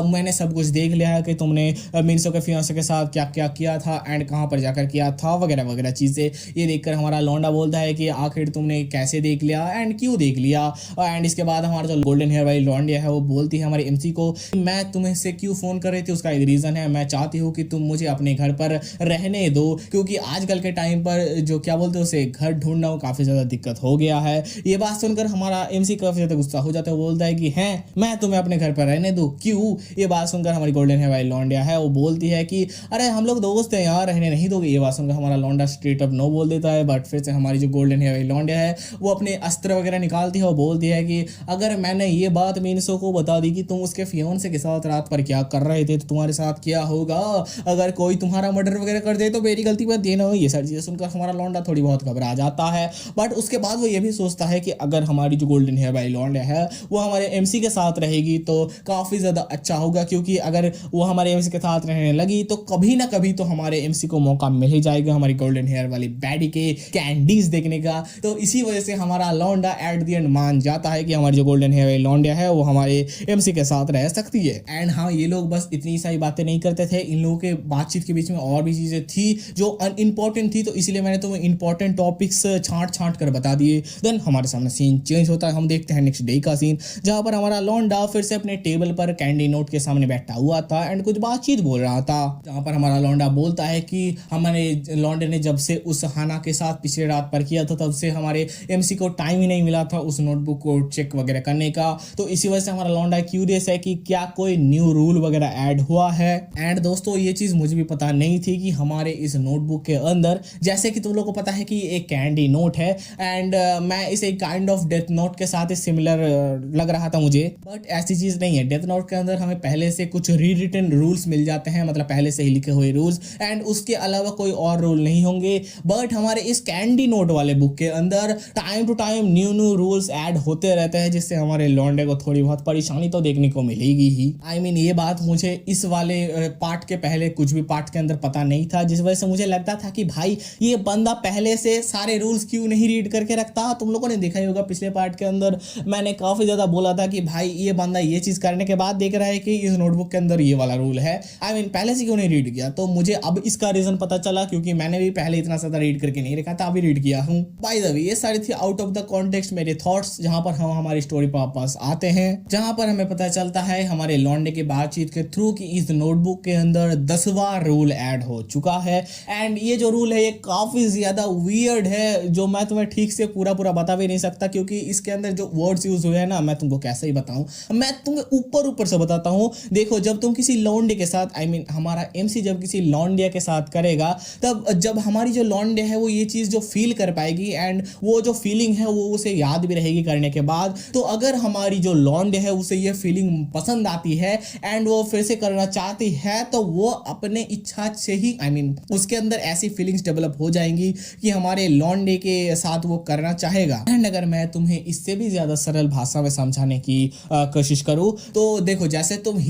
मैंने सब कुछ देख लिया है कि तुमने मिनसो के फियांसे के साथ क्या क्या किया था एंड कहाँ पर जाकर किया था वगैरह वगैरह चीज़ें। ये देखकर हमारा लौंडा बोलता है कि आखिर तुमने कैसे देख लिया एंड क्यों देख लिया। एंड इसके बाद हमारा जो गोल्डन हेयर वाली लौंडिया है वो बोलती है हमारे एमसी को मैं तुम्हें से क्यों फ़ोन कर रही थी, उसका एक रीज़न है, मैं चाहती हूँ कि तुम मुझे अपने घर पर रहने दो, क्योंकि आजकल के टाइम पर जो क्या बोलते हैं उसे घर ढूंढना वो काफ़ी ज़्यादा दिक्कत हो गया है। ये बात सुनकर हमारा एमसी काफ़ी ज़्यादा गुस्सा हो जाता है। वो बोलता है कि हैं मैं तुम्हें अपने घर पर रहने दूँ, क्यों। ये बात सुनकर हमारी गोल्डन हेयर वाली लौंडिया है वो बोलती है कि अरे हम लोग दोस्त हैं यार, रहने नहीं दोगे। ये बात सुनकर हमारा लौंडा स्ट्रेट अप नो बोल देता है। बट फिर से हमारी जो गोल्डन हेयर वाली लौंडिया है वो अपने अस्त्र वगैरह निकालती है। वो बोलती है कि अगर मैंने ये बात मिनसो को बता दी कि तुम उसके फियोंसे के साथ रात पर क्या कर रहे थे तो तुम्हारे साथ क्या होगा, अगर कोई तुम्हारा मर्डर वगैरह कर दे तो मेरी गलती पर देना हो। ये सारी चीज़ें सुनकर हमारा लौंडा थोड़ी बहुत घबरा जाता है। बट उसके बाद वो ये भी सोचता है कि अगर हमारी जो गोल्डन हेयर वाली लौंडा है वो हमारे एमसी के साथ रहेगी तो काफ़ी ज़्यादा अच्छा होगा, क्योंकि अगर वो हमारे एमसी के साथ रहने लगी तो कभी ना कभी तो हमारे एमसी को मौका मिल ही जाएगा हमारी गोल्डन हेयर वाली बैडी के कैंडीज देखने का। तो इसी वजह से हमारा लौंडा एट द एंड मान जाता है कि हमारी जो गोल्डन हेयर वाली लौंडा है वो हमारे एमसी के साथ रह सकती है। एंड हाँ, ये लोग बस इतनी सारी बातें नहीं करते थे, इन लोगों के बातचीत के बीच में और भी चीज़ें थी जो अनइम्पॉर्टेंट थी, तो इसलिए मैंने तुम्हें इंपॉर्टेंट टॉपिक्स छांट कर बता दिए। देन हमारे सामने सीन चेंज होता है। हम देखते हैं नेक्स्ट डे का सीन, जहाँ पर हमारा लौंडा फिर से अपने टेबल पर कैंडी नोट के सामने बैठा हुआ था एंड कुछ बातचीत बोल रहा था, जहाँ पर हमारा लौंडा बोलता है कि हमारे लौंडे ने जब से उस हाना के साथ पिछले रात पर किया था तब से हमारे एमसी को टाइम ही नहीं मिला था उस नोटबुक को चेक वगैरह करने का। तो इसी वजह से हमारा लौंडा क्यूरियस है कि क्या कोई न्यू रूल वगैरह ऐड हुआ है। एंड दोस्तों ये चीज़ मुझे भी पता नहीं थी कि हमारे इस नोटबुक के अंदर, जैसे कि तुम लोगों को पता है कि एक कैंडी नोट है एंड मैं इसे काइंड ऑफ डेथ नोट के साथ सिमिलर लग रहा था मुझे, बट ऐसी चीज़ नहीं है। डेथ नोट के अंदर हमें पहले से कुछ री रिटन रूल्स मिल जाते हैं, मतलब पहले से ही लिखे हुए रूल्स, एंड उसके अलावा कोई और रूल नहीं होंगे। बट हमारे इस कैंडी नोट वाले बुक के अंदर time to time new rules add होते रहते हैं, जिससे हमारे लौंडे को थोड़ी बहुत परेशानी तो देखने को मिलेगी ही। आई मीन ये बात मुझे इस वाले पार्ट के पहले कुछ भी पार्ट के अंदर पता नहीं था, जिस वजह से मुझे लगता था कि भाई ये बंदा पहले से सारे रूल्स क्यों नहीं रीड करके रखता। तुम लोगों ने देखा ही होगा पिछले पार्ट के अंदर मैंने काफ़ी ज़्यादा बोला था कि भाई ये बंदा ये चीज़ करने के बाद देख रहा है कि इस नोटबुक के अंदर ये वाला रूल है। आई मीन पहले से क्यों नहीं रीड किया, तो मुझे अब इसका रीज़न पता चला, क्योंकि मैंने भी पहले इतना ज़्यादा रीड करके नहीं रखा था, अभी रीड किया हूँ। बाय द वे ये सारी थी आउट ऑफ द कॉन्टेक्स्ट मेरे थॉट्स, जहाँ पर हम हमारी स्टोरी पर वापस आते हैं, जहाँ पर हमें पता चलता है हमारे लौंडे की बातचीत के थ्रू कि इस नोटबुक के अंदर 10वां रूल ऐड हो चुका है। एंड ये जो रूल है ये काफ़ी ज़्यादा वियर्ड है, जो मैं तुम्हें ठीक से पूरा बता भी नहीं सकता, क्योंकि इसके अंदर जो वर्ड्स यूज़ हुए हैं ना, मैं तुमको कैसे ही बताऊं, मैं तुम्हें ऊपर से बताता हूं। देखो, जब तुम किसी लौंडे के साथ हमारा MC जब किसी लौंडिया के साथ करेगा, तब जब हमारी जो लौंडे है वो ये चीज़ जो फील कर पाएगी एंड वो जो फीलिंग है वो उसे याद भी रहेगी करने के बाद। तो अगर हमारी जो लौंडे है उसे ये फीलिंग पसंद आती है एंड वो फिर से करना चाहती है, तो वो अपने इच्छा से ही उसके अंदर ऐसी फीलिंग्स डेवलप हो जाएंगी कि हमारे लौंडे के साथ वो करना चाहेगा। एंड अगर मैं तुम्हें इससे भी ज्यादा सरल भाषा में समझाने की कोशिश करूं, तो देखो, जैसे तुम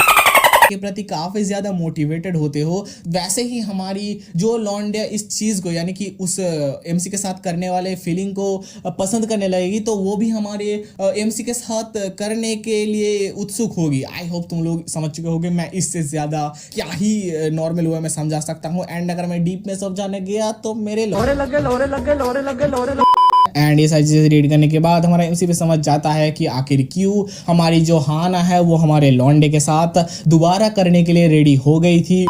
के प्रति काफी ज्यादा मोटिवेटेड होते हो, वैसे ही हमारी जो लौंडिया इस चीज को, यानी कि उस MC के साथ करने वाले फीलिंग को पसंद करने लगेगी, तो वो भी हमारे MC के साथ करने के लिए उत्सुक होगी। आई होप तुम लोग समझ चुके होगे, मैं इससे ज्यादा क्या ही नॉर्मल वे में समझा सकता हूँ। एंड अगर मैं डीप में समझाने गया तो मेरे लोरे लग गए। एंड ये सारी चीज़ें रीड करने के बाद हमारा MC भी समझ जाता है कि आखिर क्यों हमारी जो हाना है वो हमारे लौंडे के साथ दोबारा करने के लिए रेडी हो गई थी,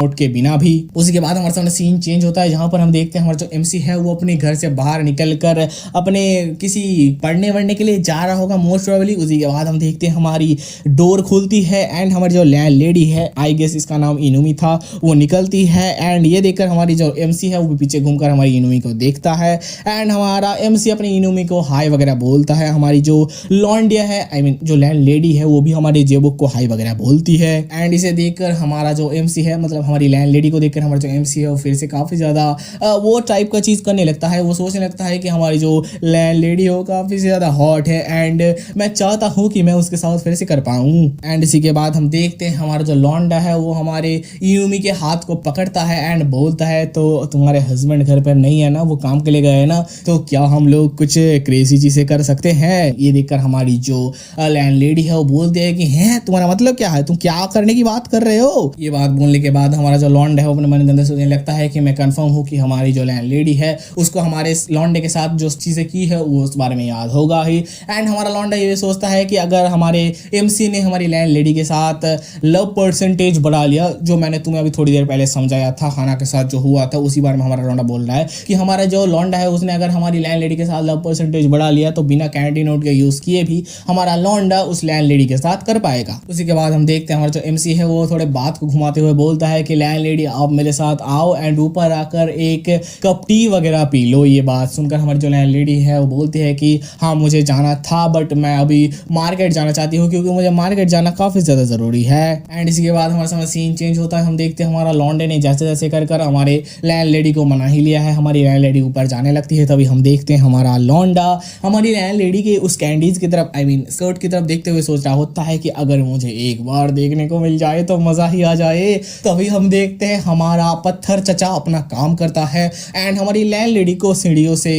नोट के बिना भी। उसी के बाद हमारे सामने सीन चेंज होता है, जहां पर हम देखते हैं हमारा जो MC है वो अपने घर से बाहर निकलकर अपने किसी पढ़ने वढ़ने के लिए जा रहा होगा मोस्ट प्रोबेबली। उसी के बाद हम देखते हैं हमारी डोर खुलती है एंड हमारी जो लैंड लेडी है, आई गेस इसका नाम इनुमी था, वो निकलती है। एंड ये देखकर हमारी जो MC है वो भी पीछे घूमकर हमारी इनुमी को देखता है एंड हमारा MC अपनी इनुमी को हाई वगैरह बोलता है। हमारी जो लॉन्डिया है, जो लैंड लेडी है, वो भी हमारे जेबुक को हाई वगैरह बोलती है। एंड इसे देखकर हमारा जो MC है, मतलब हमारी लैंड लेडी को देखकर हमारा जो MC है वो फिर से काफ़ी ज़्यादा वो टाइप का चीज़ करने लगता है। वो सोचने लगता है कि हमारी जो लैंड लेडी हो काफ़ी ज़्यादा हॉट है एंड मैं चाहता हूँ कि मैं उसके साथ फिर से कर पाऊँ। एंड इसी के बाद हम देखते हैं हमारा जो लौंडा है वो हमारे इनुमी के हाथ को पकड़ता है एंड बोलता है, तो तुम्हारे हस्बैंड घर पर नहीं है ना, वो काम के लिए गए ना, तो क्या हम लोग कुछ क्रेजी चीज़ें कर सकते हैं। ये देखकर हमारी जो लैंड लेडी है वो बोलती है कि हैं, तुम्हारा मतलब क्या है, तुम क्या करने की बात कर रहे हो। ये बात बोलने के बाद हमारा जो लॉन्ड है वो अपने मन के अंदर सोचने लगता है कि मैं कंफर्म हूँ कि हमारी जो लैंड लेडी है उसको हमारे लॉन्डे के साथ जो चीज़ें की है वो उस बारे में याद होगा ही। एंड हमारा लॉन्डा ये सोचता है कि अगर हमारे MC ने हमारी लैंड लेडी के साथ लव परसेंटेज बढ़ा लिया, जो मैंने तुम्हें अभी थोड़ी देर पहले समझाया था, खाना के साथ जो हुआ था उसी बारे में हमारा लॉन्डा बोल रहा है कि हमारा जो लॉन्डा है उसने अगर हमारी लैंड लेडी के साथ लव परसेंटेज बढ़ा लिया तो बिना कैंडी नोट के यूज़ किए भी हमारा लॉन्डा उस लैंड लेडी के साथ कर पाएगा। उसी के बाद हम देखते हैं हमारा जो MC है वो थोड़े बात को घुमाते हुए बोलता है कि लैंड लेडी आप मेरे साथ आओ एंड ऊपर आकर एक कप टी वगैरह पी लो। ये बात सुनकर हमारी जो लैंड लेडी है वो बोलती है कि हाँ मुझे जाना था, बट मैं अभी मार्केट जाना चाहती हूँ क्योंकि मुझे मार्केट जाना काफ़ी ज़्यादा ज़रूरी है। एंड इसके बाद हमारे सामने सीन चेंज होता है, हम देखते हैं हमारा लॉन्डे ने जैसे जैसे कर हमारे लैंड लेडी को मना ही लिया है। हमारी लैंड लेडी ऊपर जाने लगती है, तभी हम देखते हैं हमारा लॉन्डा हमारी लैंड लेडी के उस कैंडीज की तरफ स्कर्ट की तरफ देखते हुए सोच रहा होता है कि अगर मुझे एक बार देखने को मिल जाए तो मज़ा ही आ जाए। तभी हम देखते हैं हमारा पत्थर चचा अपना काम करता है एंड हमारी लैंड लेडी को सीढ़ियों से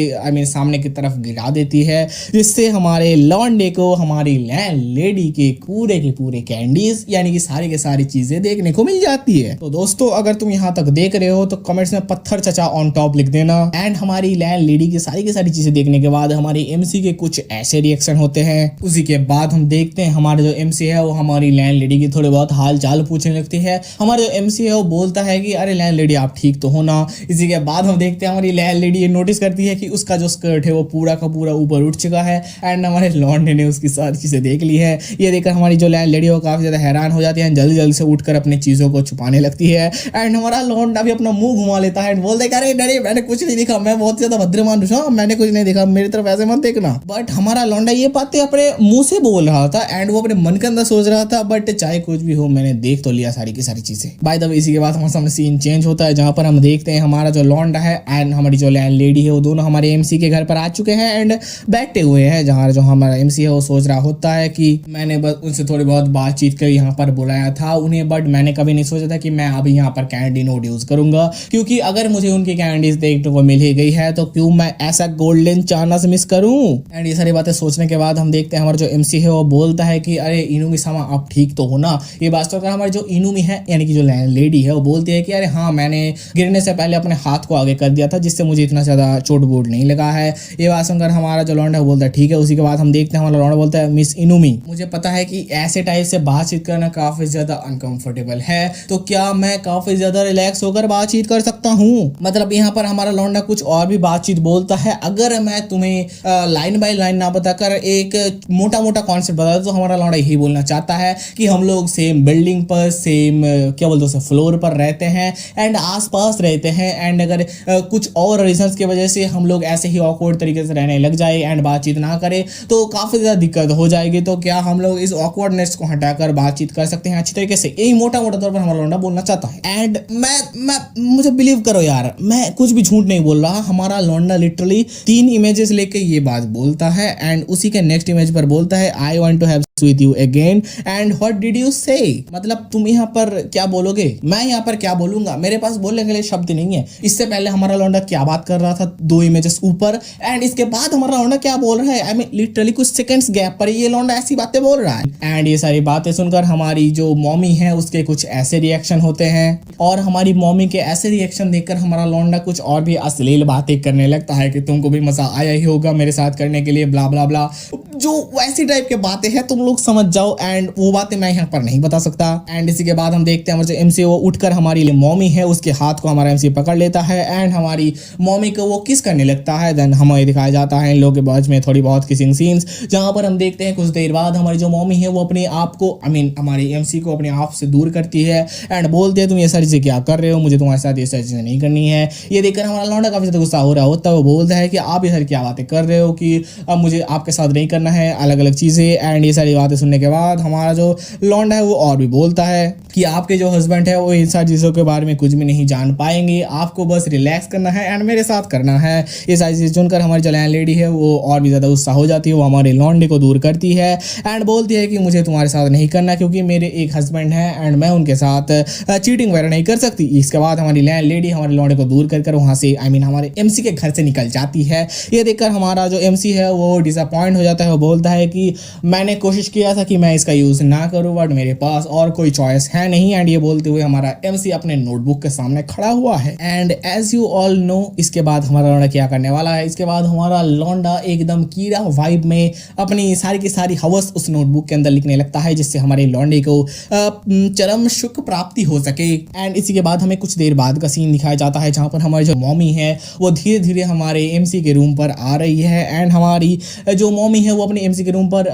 सामने की तरफ गिरा देती है, जिससे हमारे लॉन्डे को हमारी लैंड लेडी के पूरे कैंडीज यानी कि सारी की सारी चीजें देखने को मिल जाती है। तो दोस्तों, अगर तुम यहाँ तक देख रहे हो तो कमेंट्स में पत्थर चचा ऑन टॉप लिख देना। एंड हमारी लैंड लेडी की सारी चीजें देखने के बाद हमारी MC के कुछ ऐसे रिएक्शन होते हैं। उसी के बाद हम देखते हैं हमारे जो MC है वो हमारी लैंड लेडी की थोड़ी बहुत हाल चाल पूछने लगती है। हमारे जो MC है वो बोलता है कि अरे लैंड लेडी आप ठीक तो हो ना। इसी के बाद हम देखते हैं हमारी लैंड लेडी ये नोटिस करती है कि उसका जो स्कर्ट है वो पूरा का पूरा ऊपर उठ चुका है एंड हमारे लॉन्डे ने उसकी सारी चीजें देख ली है। ये देखकर हमारी जो लैंड लेडी है काफी ज्यादा हैरान हो जाती है, जल्दी से उठकर अपनी चीजों को छुपाने लगती है। एंड हमारा लॉन्डा भी अपना मुंह घुमा लेता है एंड बोलता है अरे डरे मैंने कुछ नहीं देखा, मैं बहुत ज्यादा भद्र मानुष हूं, मैंने कुछ नहीं देखा, मेरी तरफ ऐसे मत देखना। बट हमारा लॉन्डा ये बातें अपने मुंह से बोल रहा था एंड वो अपने मन के अंदर सोच रहा था, बट चाहे कुछ भी हो मैंने देख तो लिया सारी की सारी चीजें। बाय द वे, इसी के बाद हमारे सामने सीन चेंज होता है, जहां पर हम देखते हैं हमारा जो लॉन्डा है एंड हमारी जो लैंड लेडी है वो दोनों हमारे MC के घर पर आ चुके हैं एंड बैठे हुए हैं। जहाँ जो हमारा MC है वो सोच रहा होता है कि मैंने बस उनसे थोड़ी बहुत बातचीत कर यहाँ पर बुलाया था उन्हें, बट मैंने कभी नहीं सोचा था कि मैं अभी यहाँ पर कैंडी नोट यूज करूंगा, क्योंकि अगर मुझे उनकी कैंडीज देखने को मिल ही गई है तो क्यों मैं ऐसा गोल्डन चांस मिस करूं। एंड ये सारी बातें सोचने के बाद हम देखते हैं हमारा जो MC है वो बोलता है कि अरे इनुमी सामा आप ठीक तो हो ना। ये बात तो हमारी जो इनुमी है यानी कि जो लैंड लेडी है वो बोलती है कि अरे हाँ, मैंने गिरने से पहले अपने हाथ को आगे कर दिया था जिससे मुझे इतना ज़्यादा चोट वोट नहीं लगा है। ये बात सुनकर हमारा जो लौंडा है वो बोलता है ठीक है। उसी के बाद हम देखते हैं हमारा लौंडा बोलता है मिस इनुमी, मुझे पता है कि ऐसे टाइप से बातचीत करना काफ़ी ज़्यादा अनकंफर्टेबल है, तो क्या मैं काफ़ी ज़्यादा रिलैक्स होकर बातचीत कर सकता हूँ। मतलब यहाँ पर हमारा लौंडा कुछ और भी बातचीत बोलता है। अगर मैं तुम्हें लाइन बाय लाइन ना बताकर एक मोटा मोटा कॉन्सेप्ट बता दूं तो हमारा लौंडा यही बोलना चाहता है कि हम लोग सेम बिल्डिंग पर, सेम क्या बोलते हैं, फ्लोर पर रहते हैं एंड आसपास रहते हैं, एंड अगर कुछ और रीजंस की वजह से हम लोग ऐसे ही ऑकवर्ड तरीके से रहने लग जाए एंड बातचीत ना करें तो काफ़ी ज़्यादा दिक्कत हो जाएगी। तो क्या हम लोग इस ऑकवर्डनेस को हटाकर बातचीत कर सकते हैं अच्छी तरीके से। यही मोटा मोटा तौर पर हमारा लौंडा बोलना चाहता है। एंड मैं मुझे बिलीव करो यार, मैं कुछ भी झूठ नहीं बोल रहा। हमारा लौंडा लिटरली 3 इमेजेस लेके ये बात बोलता है एंड उसी के नेक्स्ट इमेज पर बोलता है I want to have with you again and what did you say। मतलब तुम यहाँ पर क्या बोलोगे, मैं यहाँ पर क्या बोलूंगा, मेरे पास बोलने के लिए शब्द नहीं है। इससे पहले हमारा लौंडा क्या बात कर रहा था 2 इमेजेस ऊपर, एंड इसके बाद हमारा लौंडा क्या बोल रहा है। आई मीन लिटरली कुछ सेकंड्स गैप पर ये लौंडा ऐसी बातें बोल रहा है। एंड ये सारी बातें सुनकर हमारी जो मॉमी है उसके कुछ ऐसे रिएक्शन होते हैं और हमारी मॉमी के ऐसे रिएक्शन देखकर हमारा लौंडा कुछ और भी अश्लील बातें करने लगता है कि तुमको भी मजा आया ही होगा मेरे साथ करने के लिए, ब्ला ब्ला ब्ला, जो वैसी टाइप के बातें हैं तुम लोग समझ जाओ। एंड वो बातें मैं यहाँ पर नहीं बता सकता। एंड इसी के बाद हम देखते हैं हमारे जो एमसी वो उठकर हमारी मॉमी है उसके हाथ को हमारा एमसी पकड़ लेता है एंड हमारी मॉमी को वो किस करने लगता है। देन हमें दिखाया जाता है इन लोगों के बीच में थोड़ी बहुत किसिंग सीन्स, जहाँ पर हम देखते हैं कुछ देर बाद हमारी जो मॉमी है वो अपने आप को हमारे एमसी को अपने आप से दूर करती है एंड बोलती है तुम ये सारी चीजें क्या कर रहे हो, मुझे तुम्हारे साथ ये सारी चीजें नहीं करनी है। ये देखकर हमारा लौंडा काफी ज्यादा गुस्सा हो रहा होता है। वो बोलता है कि आप ये सारी क्या बातें कर रहे हो कि अब मुझे आपके साथ नहीं करना है, अलग अलग चीजें। एंड ये सारी बातें सुनने के बाद हमारा जो लौंडा है वो और भी बोलता है कि आपके जो हस्बैंड है वो इन सारी चीज़ों के बारे में कुछ भी नहीं जान पाएंगे, आपको बस रिलैक्स करना है एंड मेरे साथ करना है। ये सारी चीज़ें सुनकर हमारी जो लैंड लेडी है वो और भी ज़्यादा गुस्सा हो जाती है। वो हमारे लौंडे को दूर करती है एंड बोलती है कि मुझे तुम्हारे साथ नहीं करना क्योंकि मेरे एक हस्बैंड है एंड मैं उनके साथ चीटिंग वगैरह नहीं कर सकती। इसके बाद हमारी लैंड लेडी हमारे लौंडे को दूर कर वहाँ से हमारे एमसी के घर से निकल जाती है। ये देखकर हमारा जो एमसी है वो डिसअपॉइंट हो जाता है। वो बोलता है कि मैंने कोशिश किया था कि मैं इसका यूज़ ना करूं बट मेरे पास और कोई चॉइस है नहीं। एंड ये बोलते हुए हमारा एमसी अपने नोटबुक के सामने खड़ा हुआ है। And as you all know इसके बाद हमारा लौंडा क्या करने वाला है। इसके बाद हमारा लौंडा एकदम कीड़ा वाइब में अपनी सारी की सारी हवस उस नोटबुक के अंदर लिखने लगता है जिससे हमारे लौंडे को चरम सुख प्राप्ति हो सके। एंड इसी के बाद हमें कुछ देर बाद का सीन दिखाया जाता है जहाँ पर हमारी जो मॉमी है वो धीरे धीरे हमारे एमसी के रूम पर आ रही है एंड हमारी जो मॉमी है वो अपने एमसी के रूम पर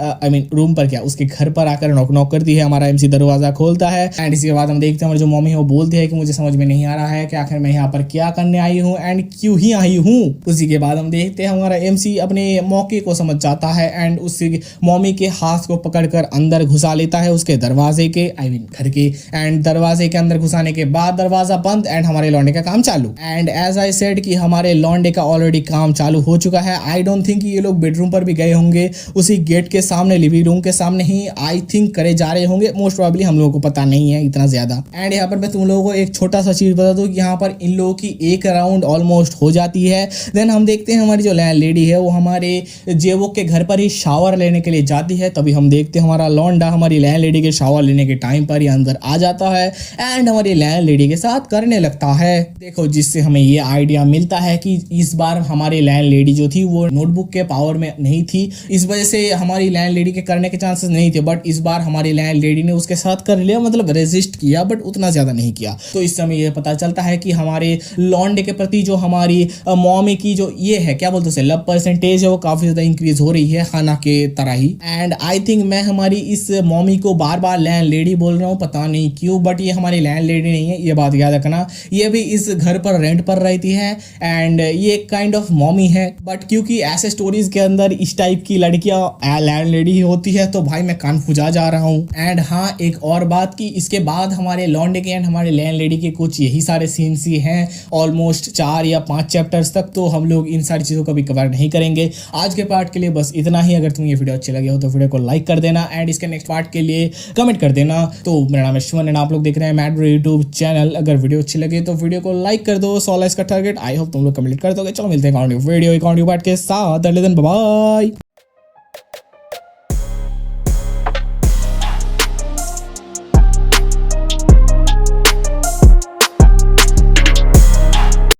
रूम पर क्या उसके घर पर आकर नॉक नॉक करती है। हमारा एमसी दरवाजा खोलता है एंड इसके बाद हम देखते हैं हमारी जो मम्मी है वो बोलती है कि मुझे समझ में नहीं आ रहा है कि आखिर मैं यहाँ पर क्या करने आई हूँ एंड क्यों ही आई हूँ। उसी के बाद हम देखते हैं हमारा एमसी अपने मौके को समझ जाता है एंड उसकी मम्मी के हाथ को पकड़कर अंदर घुसा लेता है उसके दरवाजे के घर के। एंड दरवाजे के अंदर घुसाने के बाद दरवाजा बंद एंड हमारे लौंडे का काम चालू। एंड एज आई सेड कि हमारे लौंडे का ऑलरेडी काम चालू हो चुका है। आई डोंट थिंक ये लोग बेडरूम पर भी गए होंगे, उसी गेट के सामने लिविंग रूम के सामने ही आई थिंक करे जा रहे होंगे। मोस्ट प्रोबेबली हम लोगों को पता नहीं है इतना ज्यादा। एंड यहाँ पर मैं तुम लोगों को एक छोटा सा चीज बता दूं, यहाँ पर इन लोगों की एक राउंड ऑलमोस्ट हो जाती है। देन हम देखते हैं हमारी जो लैंड लेडी है वो हमारे जेवो के घर पर ही शावर लेने के लिए जाती है। तभी हम देखते हैं हमारा लौंडा हमारी लैंड लेडी के शावर लेने के टाइम पर ही अंदर आ जाता है एंड हमारी लैंड लेडी के साथ करने लगता है। देखो जिससे हमें ये आइडिया मिलता है कि इस बार हमारी लैंड लेडी जो थी वो नोटबुक के पावर में नहीं थी, इस वजह से हमारी लैंड लेडी के करने के चांसेस नहीं थे। बट इस बार हमारी लैंड लेडी ने उसके साथ कर लिया, मतलब रेजिस्ट किया बट उतना ज्यादा नहीं किया। तो इस समय ये पता चलता है कि हमारे लौंडे के प्रति जो हमारी मॉमी की जो ये है क्या बोलते हैं लव परसेंटेज है वो काफी ज्यादा इंक्रीज हो रही है खाना के तरह ही। एंड आई थिंक मैं हमारी इस मॉमी को बार बार लैंड लेडी बोल रहा हूँ, पता नहीं क्यों, बट ये हमारी लैंड लेडी नहीं है, ये बात याद रखना। ये भी इस घर पर रेंट पर रहती है एंड ये काइंड ऑफ मॉमी है। बट क्योंकि ऐसे स्टोरीज के अंदर इस टाइप की लड़कियां लैंड लेडी ही होती है तो भाई मैं कान खुजा जा रहा हूँ। एंड हाँ एक और बात कि इसके बाद हमारे लौंडे के एंड हमारे लैंड लेडी के कुछ यही सारे सीन्स ही हैं, ऑलमोस्ट 4 या 5 चैप्टर्स तक, तो हम लोग इन सारी चीज़ों का भी कवर नहीं करेंगे। आज के पार्ट के लिए बस इतना ही। अगर तुम्हें ये वीडियो अच्छे लगे हो तो वीडियो को लाइक कर देना एंड इसके नेक्स्ट पार्ट के लिए कमेंट कर देना। तो मेरा नाम है शिवन एंड आप लोग देख रहे हैं मैड ब्रो यूट्यूब चैनल। अगर वीडियो अच्छी लगे तो वीडियो को लाइक कर दो, 100 लाइक्स का टारगेट आई होप तुम लोग कंप्लीट कर दोगे। चलो मिलते हैं वीडियो पार्ट के साथ, बाय।